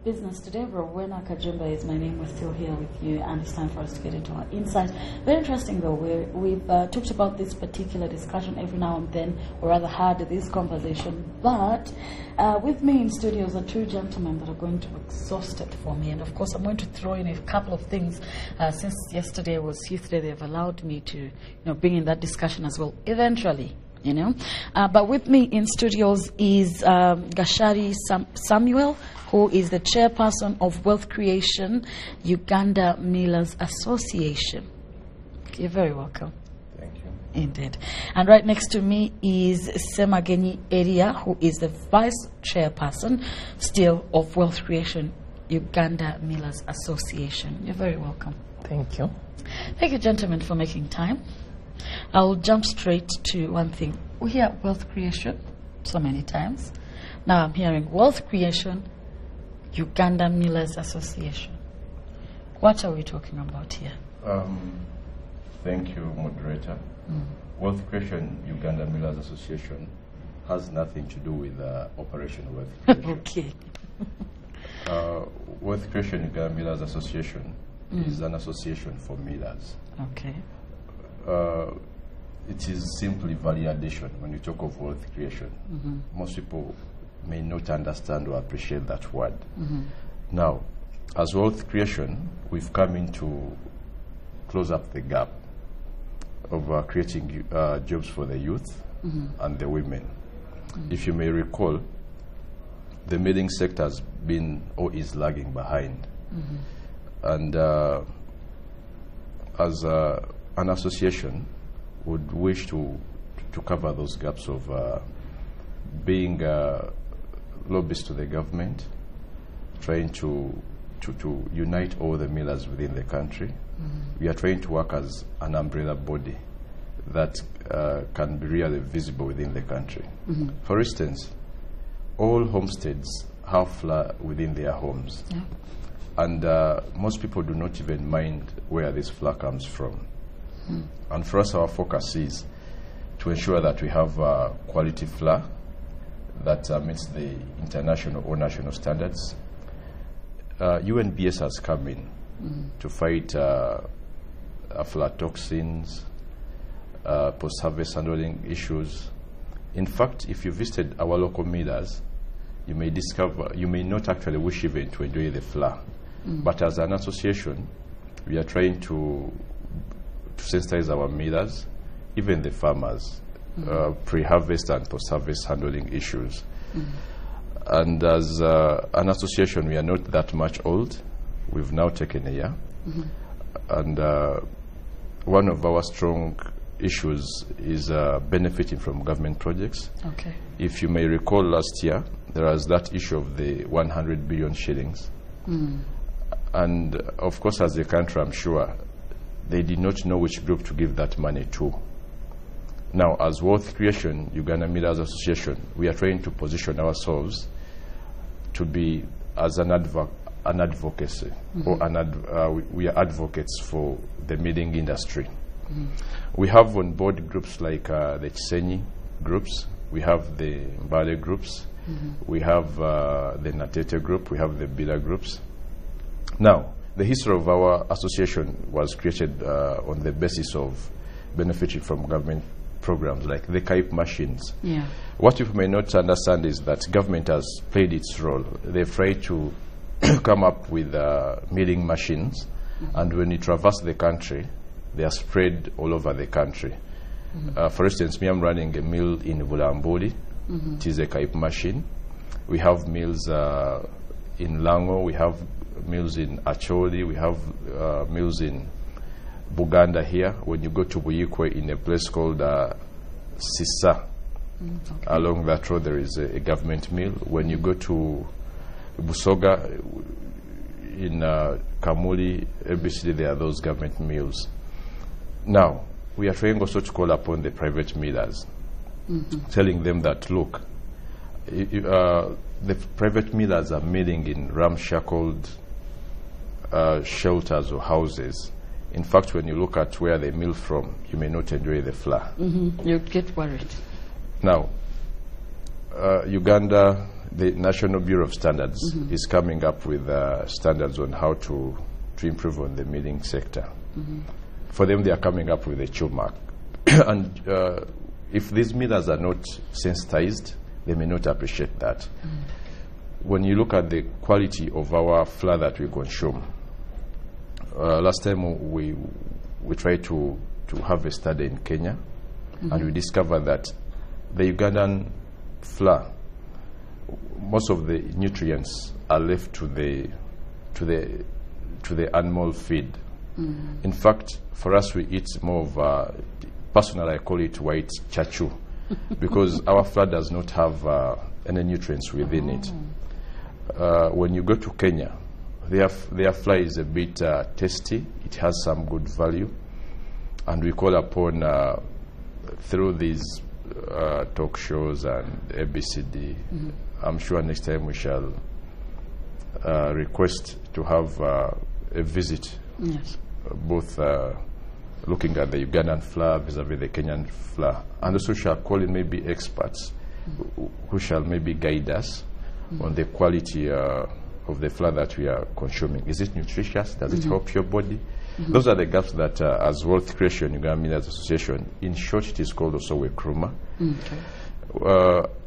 business today. Rowena Kajumba is my name. We're still here with you, and it's time for us to get into our insights. Very interesting, though. We've talked about this particular discussion every now and then, or rather had this conversation. But with me in studios are two gentlemen that are going to exhaust it for me. And of course, I'm going to throw in a couple of things. Since yesterday was Youth Day, they've allowed me to bring in that discussion as well, eventually. But with me in studios is Gashari Samuel, who is the chairperson of Wealth Creation Uganda Millers Association. You're very welcome. Thank you. Indeed. And right next to me is Semagenyi Eria, who is the vice chairperson still of Wealth Creation Uganda Millers Association. You're very welcome. Thank you. Thank you, gentlemen, for making time. I'll jump straight to one thing. We hear wealth creation so many times. Now I'm hearing wealth creation, Uganda Millers Association. What are we talking about here? Thank you, moderator. Wealth Creation Uganda Millers Association has nothing to do with Operation Wealth Creation. Okay. Wealth Creation Uganda Millers Association is an association for millers. Okay. It is simply value addition when you talk of wealth creation. Most people may not understand or appreciate that word. Now, as wealth creation, we've come in to close up the gap of creating jobs for the youth and the women. If you may recall, the milling sector has been or is lagging behind. And as an association would wish to cover those gaps of being lobbyists to the government, trying to unite all the millers within the country. We are trying to work as an umbrella body that can be really visible within the country. For instance, all homesteads have flour within their homes. And most people do not even mind where this flour comes from. And for us, our focus is to ensure that we have quality flour that meets the international or national standards. UNBS has come in to fight aflatoxins, post-harvest handling issues. In fact, if you visited our local millers, you may discover, you may not actually wish even to enjoy the flour. But as an association, we are trying to sensitize our millers, even the farmers, pre-harvest and post-harvest handling issues. And as an association, we are not that much old. We've now taken a year. And one of our strong issues is benefiting from government projects. Okay. If you may recall, last year, there was that issue of the 100 billion shillings. And of course, as a country, I'm sure they did not know which group to give that money to. Now, as Wealth Creation Uganda Millers Association, we are trying to position ourselves to be as an advocacy, or we are advocates for the milling industry. We have on board groups like the Chisenyi groups, we have the Mbale groups, we have the Natete group, we have the Bila groups. Now, the history of our association was created on the basis of benefiting from government programs like the KAIP machines. What you may not understand is that government has played its role. They've tried to come up with milling machines, and when you traverse the country, they are spread all over the country. For instance, me, I'm running a mill in Bulambuli. It is a KAIP machine. We have mills in Lango, we have mills in Acholi, we have mills in Buganda here. When you go to Buyikwe, in a place called Sisa, along that road there is a government mill. When you go to Busoga, in Kamuli, ABCD, there are those government mills. Now, we are trying also to call upon the private millers, telling them that, look, the private millers are milling in ramshackled shelters or houses. In fact, when you look at where they mill from, you may not enjoy the flour. You get worried. Now, Uganda the National Bureau of Standards is coming up with standards on how to improve on the milling sector. For them, they are coming up with a CHO mark. And if these millers are not sensitized, they may not appreciate that. When you look at the quality of our flour that we consume, last time we tried to have a study in Kenya, and we discovered that the Ugandan flour, most of the nutrients are left to the animal feed. In fact, for us, we eat more of personally I call it white chachu, because our flour does not have any nutrients within it. When you go to Kenya, their flour is a bit tasty. It has some good value, and we call upon through these talk shows and ABCD. I'm sure next time we shall request to have a visit, both looking at the Ugandan flour vis-a-vis the Kenyan flour, and also shall call in maybe experts who shall maybe guide us on the quality of the flour that we are consuming. Is it nutritious? Does it help your body? Those are the gaps that as Wealth Creation Uganda Millers Association, in short it is called also WECRUMA.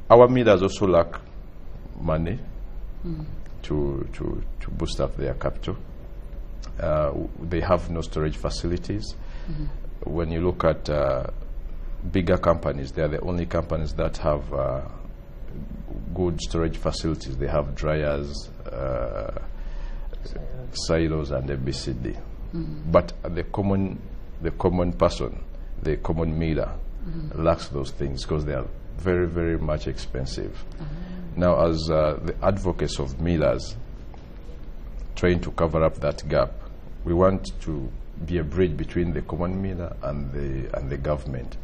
Our millers also lack money to boost up their capital. They have no storage facilities. When you look at bigger companies, they are the only companies that have good storage facilities. They have dryers, silos, and ABCD. But the common person, the common miller, lacks those things because they are very, very much expensive. Now, as the advocates of millers trying to cover up that gap, we want to be a bridge between the common miller and the government,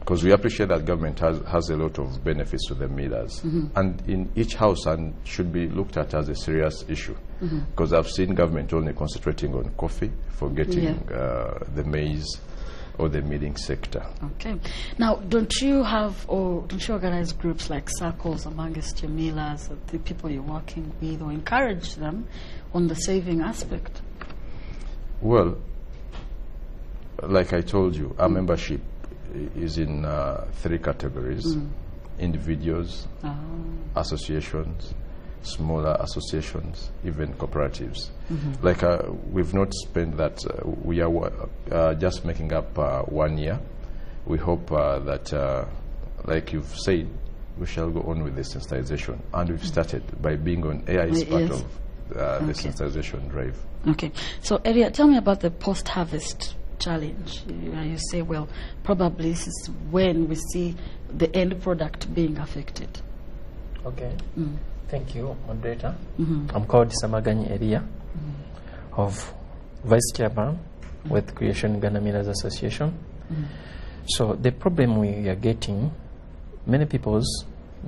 because we appreciate that government has a lot of benefits to the millers, and in each house, and should be looked at as a serious issue, because I've seen government only concentrating on coffee, forgetting the maize or the milling sector. Okay. Now, don't you organize groups like circles amongst your millers, the people you're working with, or encourage them on the saving aspect? Well, like I told you, our membership is in 3 categories: individuals, associations, smaller associations, even cooperatives. Like we've not spent that. We are just making up 1 year. We hope that, like you've said, we shall go on with the sensitization, and we've started by being on air is part of the sensitization drive. Okay. So, Eria, tell me about the post-harvest challenge. You say, well, probably this is when we see the end product being affected. Okay. Thank you, moderator. I'm called Samagani Eria, of Vice Chairman with Creation Uganda Millers Association. So the problem we are getting, many people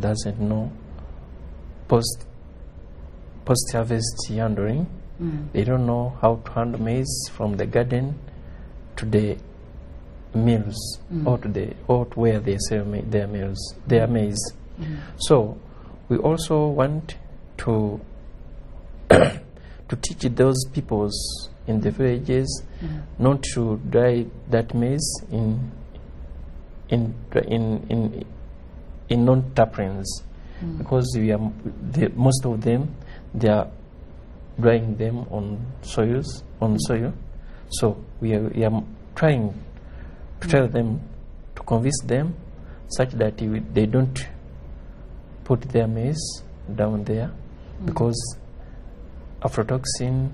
doesn't know post-harvest handling. They don't know how to handle maize from the garden to the mills, or to where they sell their maize. So we also want to to teach those peoples in the villages not to dry that maize in non-taprins, because most of them they are drying them on soil. So we are trying to tell them, to convince them, such that they don't put their maize down there, because aflatoxin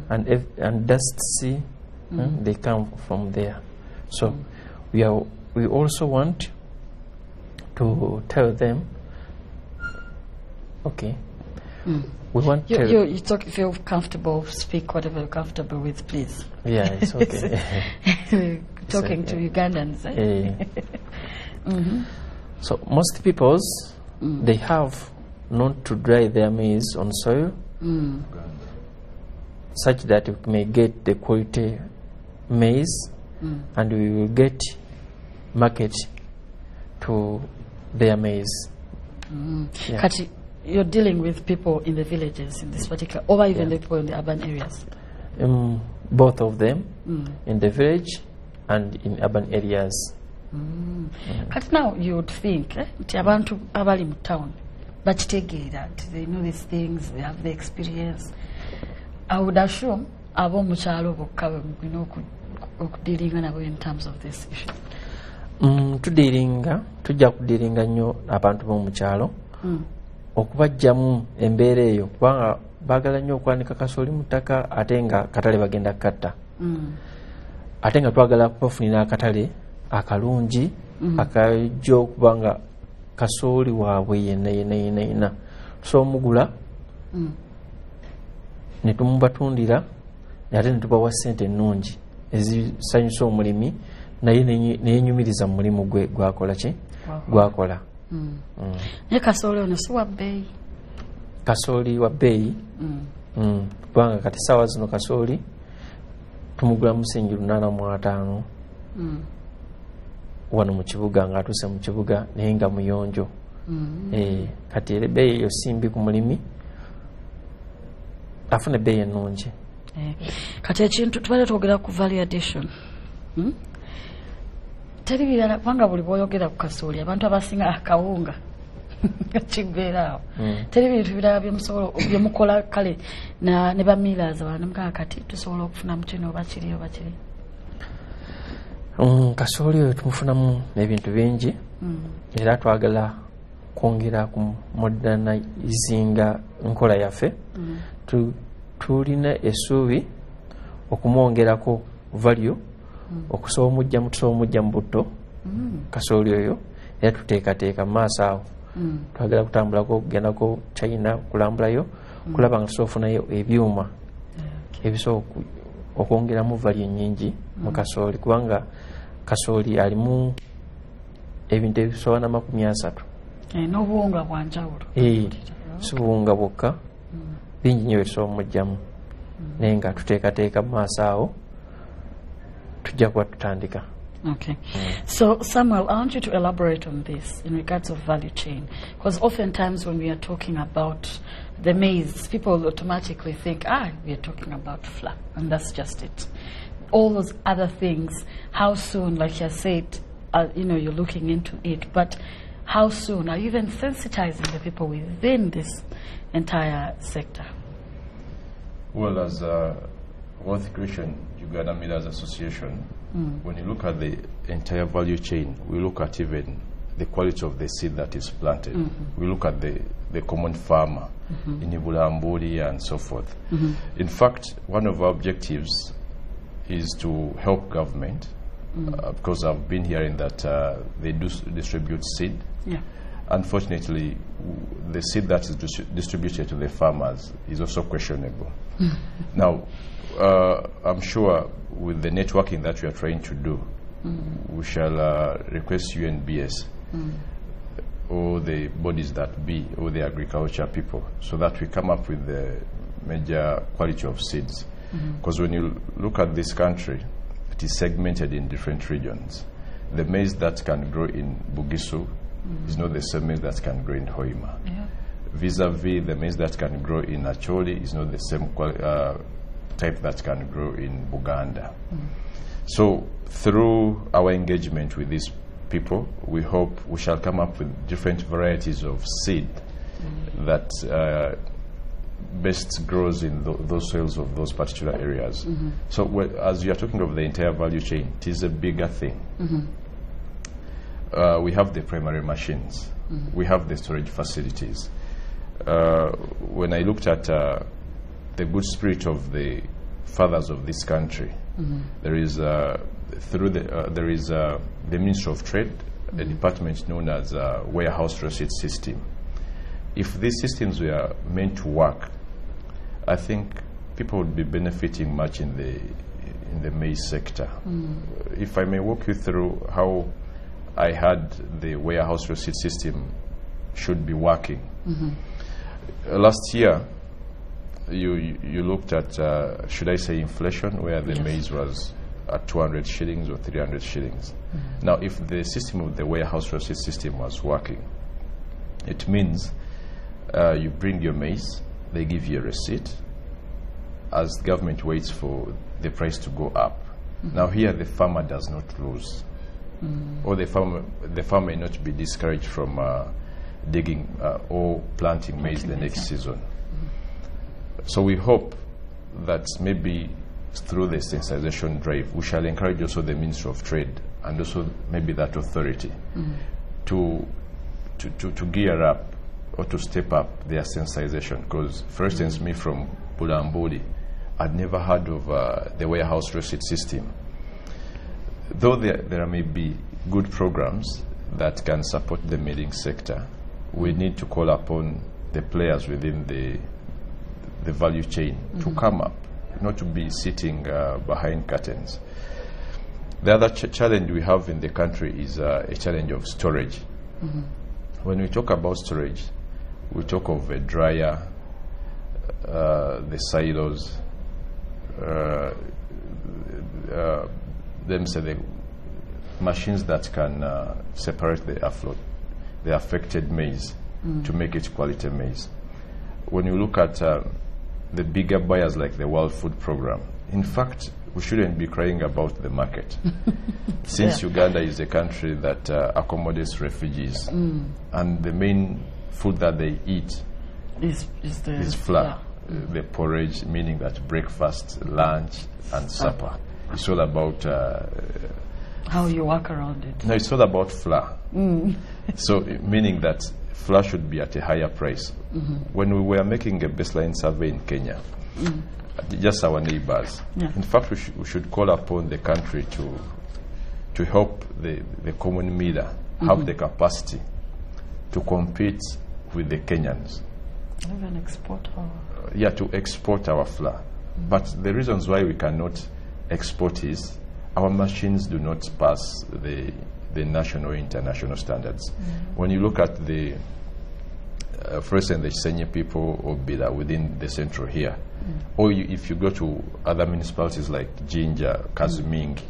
and dust sea, they come from there. So we also want to tell them, okay, we want you talk, if you're comfortable, speak whatever you're comfortable with, please. Yeah, it's okay. Talking to Ugandans. So most peoples, they have not to dry their maize on soil, such that we may get the quality maize, and we will get market to their maize. Kati you're dealing with people in the villages in this particular, or even the people in the urban areas? Both of them, in the village and in urban areas. But now you would think nti abantu abali mu town bakitegeera nti they know these things, they have the experience. I would assume ab'omu kyalo bokka bwe okudealinga nabo in terms of this issue. Tujja kudealinga nnyo abantu b'omu kyalo okubajjamu embeera eyo kubanga baagala nnyo okwanika kasooli mu ttaka ate nga katale bagenda kukatta. Ate nga twagala kubafunira akatale akalungi akajja okuba nga kasooli waabwe yenna so omugula ne tumubatundira ate ne tubawa ssente ennungi ezisanyusa omulimi naye neyenyumiriza mu mulimu gwe gwakola. Naye kasooli ono si wa bbeeyi? Kasooli wa bbeeyi kubanga kati saawa zino kasooli tumugula musingi 85 wano mu kibuga ng'atuuse mu kibuga naye nga muyonjo. Kati era ebbeeyi eyo simbi ku mulimi afuna ebbeeyi ennungi. Kati ekintu tubadde twogera ku value addition, teri birala kubanga buli bw'oyogera ku kasooli abantu abasinga akawunga kibeeraawo. Teri bintu birala byemukola kale ne bamiiraza banamugaa kati tusobola okufuna mukino oba kiri. Kasooli oyo tumufunamu ebintu bingi era twagala kwongera ku modernizinga nkola yaffe. Tulina essuubi okumwongerako value okusobola omujja mu butto kasooli oyo era tuteekateeka mu maaso awo twagala kutambulako okugendako China kulambulayo kulaba nga tusobola okufunayo ebyuma ebisobola okwongeramu value ennyingi mu kasooli kubanga kasooli alimu ebintu ebisoba na 30. N'obuwunga bwa njawulo. Si buwunga bwokka bingi nnyo byetusobola omujjamu naye nga tuteekateeka mu maaso awo tujja kuba tutandika. Okay. So, Samuel, I want you to elaborate on this in regards of value chain. Because oftentimes when we are talking about the maize, people automatically think, we are talking about flour, and that's just it. All those other things, how soon, like you said, you're looking into it, but how soon? Are you even sensitizing the people within this entire sector? Well, as Wealth Creation Uganda Millers Association, when you look at the entire value chain, we look at even the quality of the seed that is planted. We look at the common farmer in Ibulambuli and so forth. In fact, one of our objectives is to help government, because I've been hearing that they do distribute seed. Unfortunately, the seed that is distributed to the farmers is also questionable. Now, I'm sure with the networking that we are trying to do, we shall request UNBS or the bodies that be, or the agriculture people, so that we come up with the major quality of seeds. Because when you look at this country, it is segmented in different regions. The maize that can grow in Bugisu is not the same maize that can grow in Hoima. Vis-a-vis, the maize that can grow in Acholi is not the same type that can grow in Buganda. So through our engagement with these people, we hope we shall come up with different varieties of seed that best grows in those soils of those particular areas. So as you are talking of the entire value chain, it is a bigger thing. We have the primary machines. We have the storage facilities. When I looked at the good spirit of the fathers of this country, there is there is the Ministry of Trade, a department known as Warehouse Receipt System. If these systems were meant to work, I think people would be benefiting much in the maize sector. If I may walk you through how I had the warehouse receipt system should be working. Last year, you looked at, should I say, inflation, where the maize was at 200 shillings or 300 shillings. Now, if the system of the warehouse receipt system was working, it means You bring your maize, they give you a receipt, as government waits for the price to go up. Now here the farmer does not lose, or the farmer may not be discouraged from digging or planting maize the next season. So we hope that maybe through the sensitization drive, we shall encourage also the Ministry of Trade and also maybe that authority to gear up or to step up their sensitization. Because, for instance, me from Bulambuli, I'd never heard of the warehouse receipt system. Though there may be good programs that can support the milling sector, we need to call upon the players within the value chain to come up, not to be sitting behind curtains. The other challenge we have in the country is a challenge of storage. When we talk about storage, we talk of a dryer, the silos, them say the machines that can separate the affected maize to make it quality maize. When you look at the bigger buyers like the World Food Program, in fact, we shouldn't be crying about the market. Since Uganda is a country that accommodates refugees, and the main food that they eat is flour. The porridge, meaning that breakfast, lunch, and supper. It's all about how you work around it. No, it's all about flour. So, meaning that flour should be at a higher price. When we were making a baseline survey in Kenya, just our neighbors, in fact, we should call upon the country to help the common miller have the capacity to compete with the Kenyans. Even export our... to export our flour. But the reasons why we cannot export is our machines do not pass the national or international standards. When you look at the first and the senior people or Bila within the central here, or if you go to other municipalities like Jinja, Kazimingi,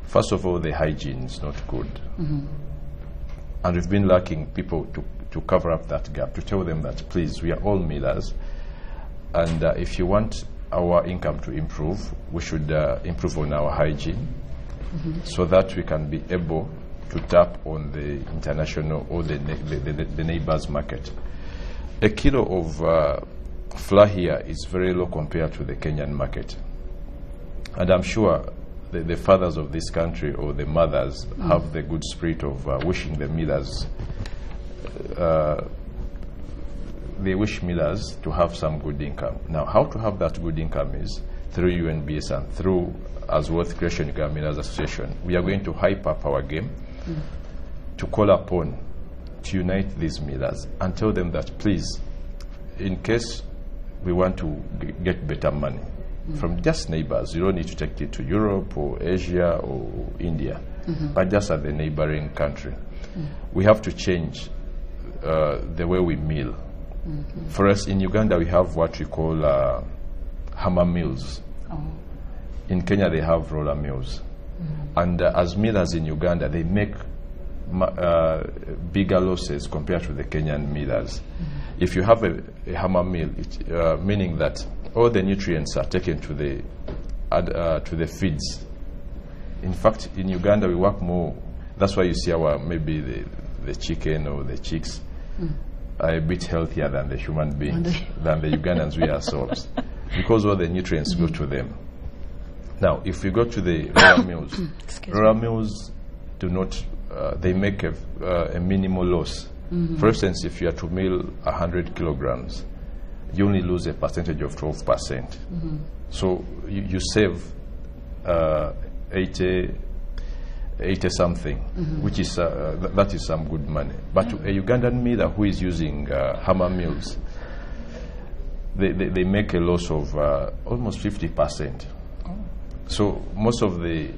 first of all, the hygiene is not good. And we've been lacking people to cover up that gap, to tell them that, please, we are all millers, and if you want our income to improve, we should improve on our hygiene so that we can be able to tap on the international or the neighbors market. A kilo of flour here is very low compared to the Kenyan market. And I'm sure the fathers of this country or the mothers have the good spirit of wishing the millers, they wish millers to have some good income. Now, how to have that good income is through UNBS and through, as Wealth Creation Uganda Millers Association. We are going to hype up our game to call upon, to unite these millers and tell them that, please, in case we want to get better money from just neighbors, you don't need to take it to Europe or Asia or India, but just at the neighboring country. We have to change the way we mill. For us in Uganda, we have what we call hammer mills. In Kenya, they have roller mills. And as millers in Uganda, they make bigger losses compared to the Kenyan millers. If you have a hammer mill, meaning that all the nutrients are taken to the feeds. In fact, in Uganda, we work more. That's why you see our maybe the chicken or the chicks are a bit healthier than the human beings, than the Ugandans we ourselves, because all the nutrients go to them. Now, if we go to the roller mills do not, they make a minimal loss. For instance, if you are to mill 100 kilograms, you only lose a percentage of 12%. So you save 80 something, which is that is some good money. But a Ugandan miller who is using hammer mills, they make a loss of almost 50%. So most of the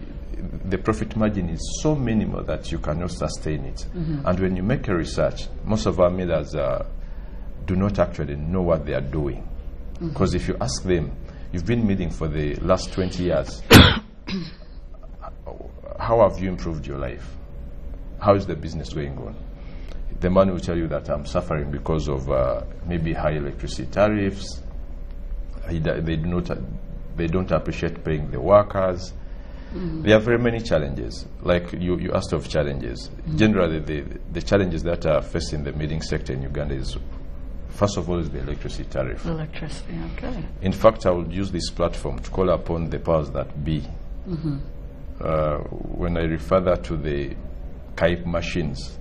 profit margin is so minimal that you cannot sustain it. And when you make a research, most of our millers do not actually know what they are doing. Because if you ask them, you've been milling for the last 20 years, how have you improved your life? How is the business going on? the man will tell you that I'm suffering because of maybe high electricity tariffs. They don't appreciate paying the workers. There are very many challenges. Like you asked of challenges. Generally, the challenges that are facing the milling sector in Uganda is, first of all, is the electricity tariff. Electricity, okay. In fact, I would use this platform to call upon the powers that be. When I refer that to the KAIP machines,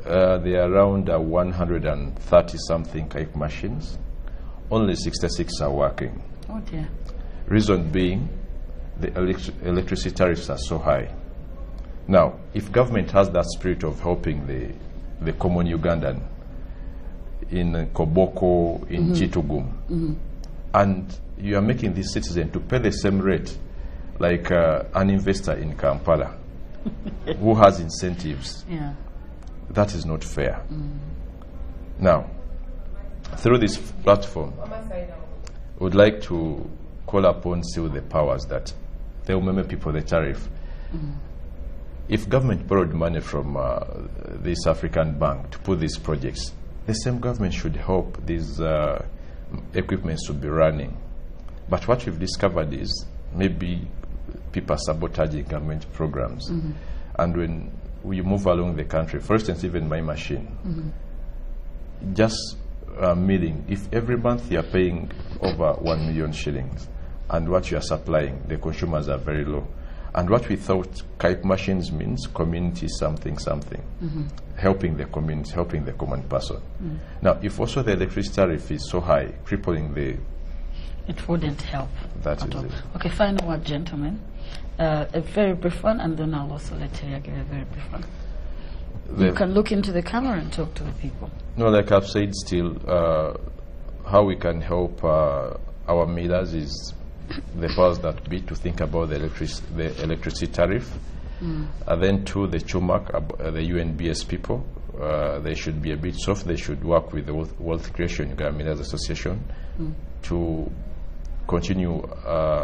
there are around 130-something KAIP machines. Only 66 are working. Oh dear. Reason being, the electricity tariffs are so high. Now, if government has that spirit of helping the common Ugandan in Koboko, in Chitugum, and you are making this citizen to pay the same rate like an investor in Kampala who has incentives, that is not fair. Now, through this platform, I would like to call upon still the powers that they will remember people the tariff. If government borrowed money from this African bank to put these projects, the same government should help these equipments to be running. But what we've discovered is maybe people are sabotaging government programs. And when we move along the country, for instance, even my machine, just milling, if every month you are paying over 1 million shillings, and what you are supplying, the consumers are very low. And what we thought KAIP machines means community something, helping the community, helping the common person. Now, if also the electricity tariff is so high, crippling it wouldn't help. That is it. Okay, final word, gentlemen. A very brief one, and then I'll also let you give a very brief one. You can look into the camera and talk to the people. No, like I've said, still, how we can help our millers is the powers that be to think about the electricity tariff. And then to the CHUMAC, the UNBS people, they should be a bit soft. They should work with the Wealth Creation Uganda Millers Association to continue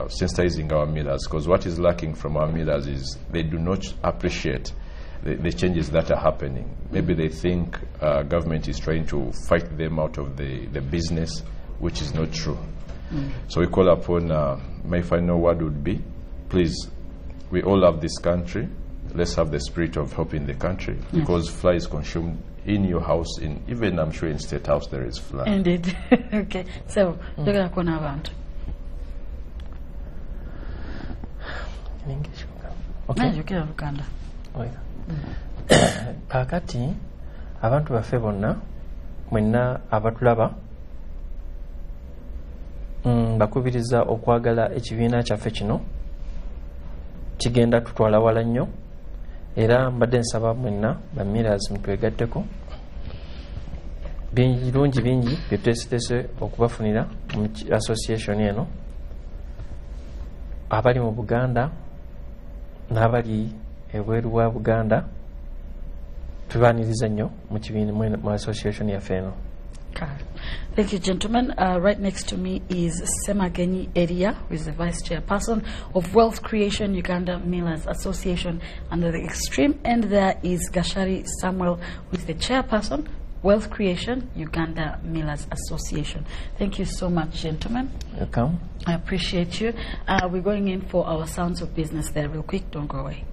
sensitizing our millers, because what is lacking from our millers is they do not appreciate the changes that are happening. Maybe they think government is trying to fight them out of the business, which is not true. So we call upon, my final word would be, please, we all love this country. Let's have the spirit of helping the country, because fly is consumed in your house, even I'm sure in State House there is fly. Indeed. Okay, so look at abantu. In English. Okay. You can Uganda. Kakati abantu baffe bonna mwenna abatulaba bakubiriza okwagala ekibiina kyaffe kino kigenda tutwala wala nnyo, era mbadde nsaba mwenna bamirazi mutwegaddeko. Birungi bingi byetuteesetese okubafunira mu association eno, abali mu Buganda n'abali ebweru wa Buganda. Tubaniriza nnyo mu kibiina mu association yaffe eno. Thank you, gentlemen. Right next to me is Semagenyi Eria, who is the Vice Chairperson of Wealth Creation Uganda Millers Association. And at the extreme end there is Gashari Samuel, who is the Chairperson, Wealth Creation Uganda Millers Association. Thank you so much, gentlemen. Welcome. I appreciate you. We're going in for our Sounds of Business there real quick. Don't go away.